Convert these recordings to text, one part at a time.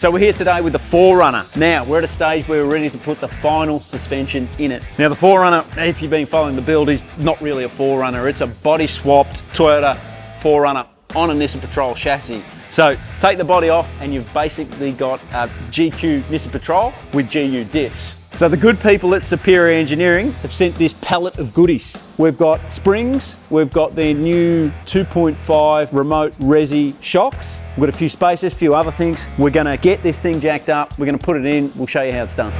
So we're here today with the 4Runner. Now we're at a stage where we're ready to put the final suspension in it. Now the 4Runner, if you've been following the build, is not really a 4Runner. It's a body swapped Toyota 4Runner on a Nissan Patrol chassis. So take the body off and you've basically got a GQ Nissan Patrol with GU diffs. So the good people at Superior Engineering have sent this pallet of goodies. We've got springs, we've got their new 2.5 remote resi shocks, we've got a few spacers, a few other things. We're gonna get this thing jacked up, we're gonna put it in, we'll show you how it's done.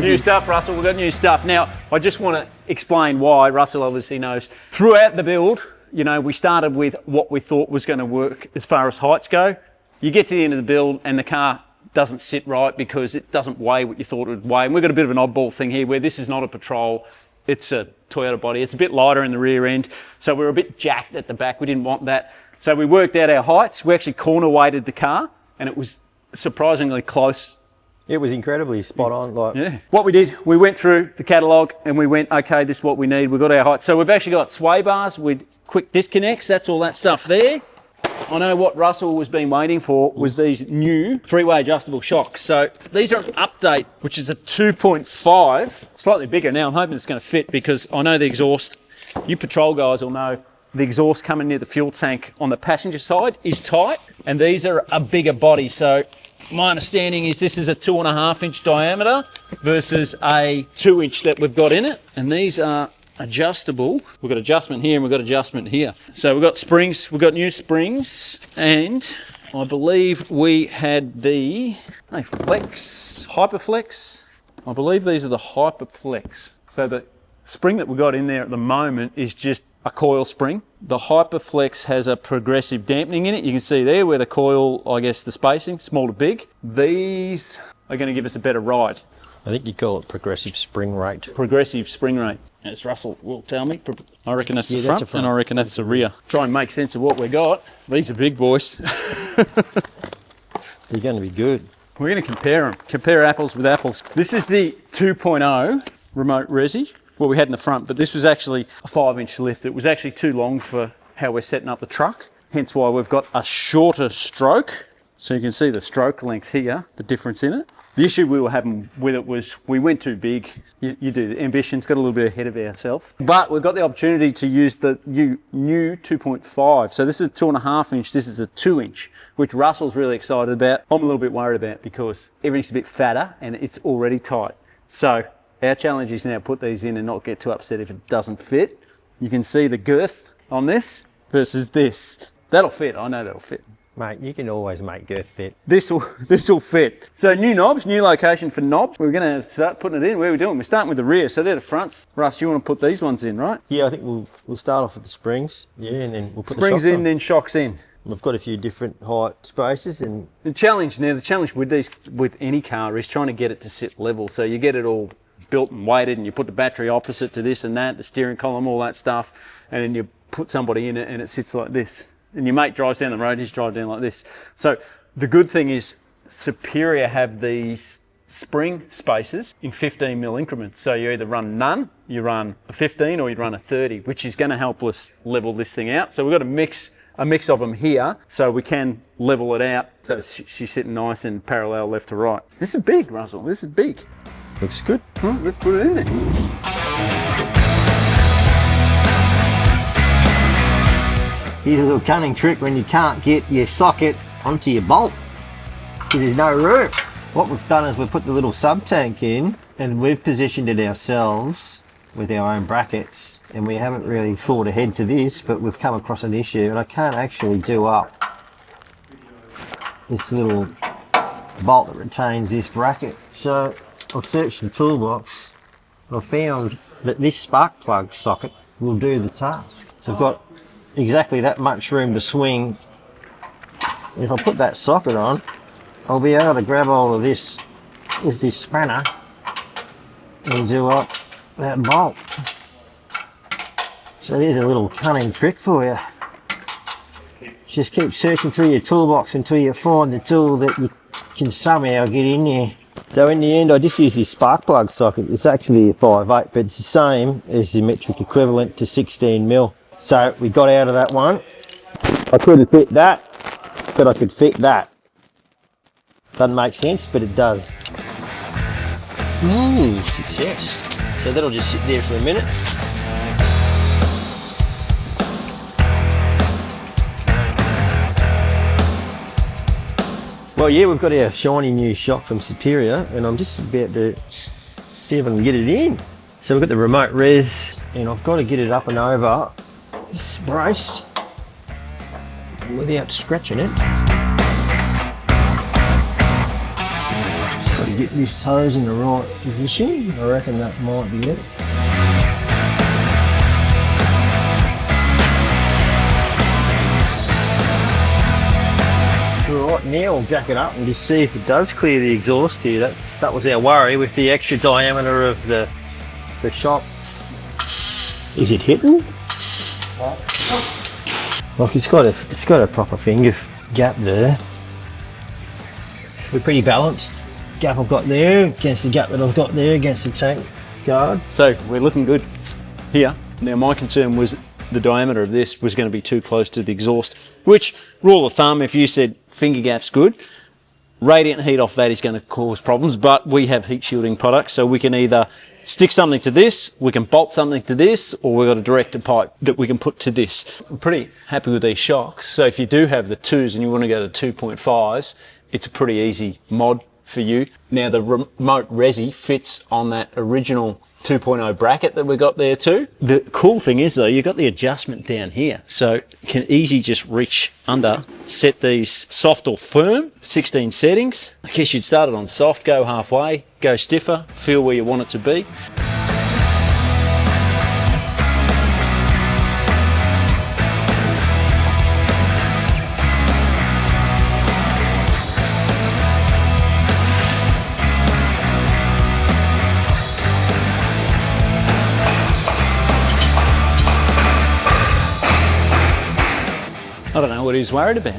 New stuff, Russell, we've got new stuff. Now, I just want to explain why. Russell obviously knows. Throughout the build, you know, we started with what we thought was going to work as far as heights go. You get to the end of the build and the car doesn't sit right because it doesn't weigh what you thought it would weigh. And we've got a bit of an oddball thing here where this is not a Patrol, it's a Toyota body. It's a bit lighter in the rear end, so we're a bit jacked at the back. We didn't want that. So we worked out our heights. We actually corner weighted the car and it was surprisingly close. It was incredibly spot on. Like, yeah. What we did, we went through the catalogue and we went, okay, this is what we need. We've got our height. So we've actually got sway bars with quick disconnects. That's all that stuff there. I know what Russell was been waiting for was these new three-way adjustable shocks. So these are an update, which is a 2.5, slightly bigger now. I'm hoping it's going to fit because I know the exhaust, you Patrol guys will know, the exhaust coming near the fuel tank on the passenger side is tight and these are a bigger body. So my understanding is this is a 2.5 inch diameter versus a 2 inch that we've got in it. And these are adjustable. We've got adjustment here and we've got adjustment here. So we've got springs, we've got new springs, and I believe we had the Flex, Hyperflex. I believe these are the Hyperflex. So the spring that we've got in there at the moment is just a coil spring. The Hyperflex has a progressive dampening in it. You can see there where the coil, I guess the spacing, small to big. These are going to give us a better ride. I think you call it progressive spring rate. Progressive spring rate. As Russell will tell me. I reckon that's the front and I reckon that's the rear. Try and make sense of what we got. These are big boys. They're going to be good. We're going to compare them. Compare apples with apples. This is the 2.0 remote resi. What we had in the front, but this was actually a 5-inch lift. It was actually too long for how we're setting up the truck, hence why we've got a shorter stroke. So you can see the stroke length here, the difference in it. The issue we were having with it was we went too big. You do, the ambition's got a little bit ahead of ourselves. But we've got the opportunity to use the new 2.5. So this is a 2.5 inch, this is a 2 inch, which Russell's really excited about. I'm a little bit worried about because everything's a bit fatter and it's already tight. So our challenge is now put these in and not get too upset if it doesn't fit. You can see the girth on this versus this. That'll fit, I know that'll fit. Mate, you can always make girth fit. This'll fit. So new knobs, new location for knobs. We're gonna start putting it in. Where are we doing? We're starting with the rear, so they're the fronts. Russ, you wanna put these ones in, right? Yeah, I think we'll start off with the springs. Yeah, and then we'll put springs the shocks in, on. then shocks in. We've got a few different height spaces and... The challenge with these, with any car is trying to get it to sit level. So you get it all built and weighted and you put the battery opposite to this and that, the steering column, all that stuff, and then you put somebody in it and it sits like this. And your mate drives down the road, he's driving down like this. So the good thing is Superior have these spring spacers in 15mm increments. So you either run none, you run a 15 or you run a 30, which is going to help us level this thing out. So we've got a mix of them here so we can level it out. So she's sitting nice and parallel left to right. This is big, Russell, this is big. Looks good. Well, let's put it in there. Here's a little cunning trick when you can't get your socket onto your bolt because there's no room. What we've done is we've put the little sub tank in and we've positioned it ourselves with our own brackets, and we haven't really thought ahead to this, but we've come across an issue and I can't actually do up this little bolt that retains this bracket. So I've searched the toolbox and I found that this spark plug socket will do the task. So I've got exactly that much room to swing. If I put that socket on, I'll be able to grab hold of this with this spanner and do up that bolt. So there's a little cunning trick for you. Just keep searching through your toolbox until you find the tool that you can somehow get in there. So in the end, I just use this spark plug socket. It's actually a 5/8, but it's the same as the metric equivalent to 16mm. So we got out of that one. I couldn't fit that, but I could fit that. Doesn't make sense, but it does. Ooh, success. So that'll just sit there for a minute. Well, yeah, we've got our shiny new shock from Superior, and I'm just about to see if I can get it in. So we've got the remote res, and I've got to get it up and over this brace without scratching it. Just got to get this hose in the right position. I reckon that might be it. Right, now I'll jack it up and just see if it does clear the exhaust here. That was our worry with the extra diameter of the shock. Is it hitting? Like it's got a proper finger gap there. We're pretty balanced. Gap I've got there against the gap that I've got there against the tank guard. So we're looking good here. Now my concern was the diameter of this was going to be too close to the exhaust, which, rule of thumb, if you said finger gap's good, radiant heat off that is going to cause problems, but we have heat shielding products, so we can either stick something to this, we can bolt something to this, or we've got a director pipe that we can put to this. I'm pretty happy with these shocks, so if you do have the 2s and you want to go to 2.5s, it's a pretty easy mod for you. Now the remote resi fits on that original 2.0 bracket that we got there too. The cool thing is though, you've got the adjustment down here, so you can easily just reach under, set these soft or firm, 16 settings. I guess you'd start it on soft, go halfway, go stiffer, feel where you want it to be. I don't know what he was worried about.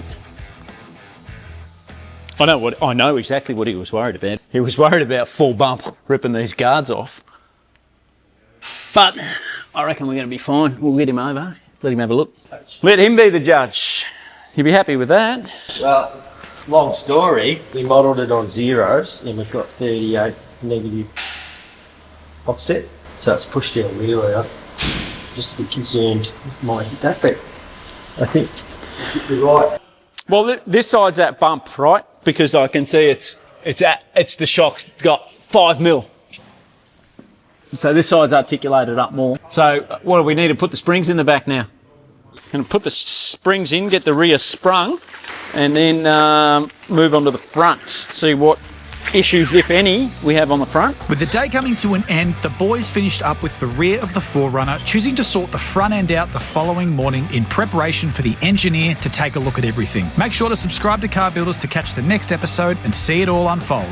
I know exactly what he was worried about. He was worried about full bump ripping these guards off. But I reckon we're going to be fine. We'll get him over, let him have a look. Let him be the judge. You'd be happy with that. Well, long story, we modelled it on zeros and we've got 38 negative offset. So it's pushed our wheel out. Just to be concerned, it might hit that, but I think you're right. Well, this side's that bump, right? Because I can see it's the shock's got 5mm. So this side's articulated up more. So what do we need to put the springs in the back now? Going to put the springs in, get the rear sprung, and then move on to the front. See what issues, if any, we have on the front. With the day coming to an end, the boys finished up with the rear of the 4Runner, choosing to sort the front end out the following morning in preparation for the engineer to take a look at everything. Make sure to subscribe to Car Builders to catch the next episode and see it all unfold.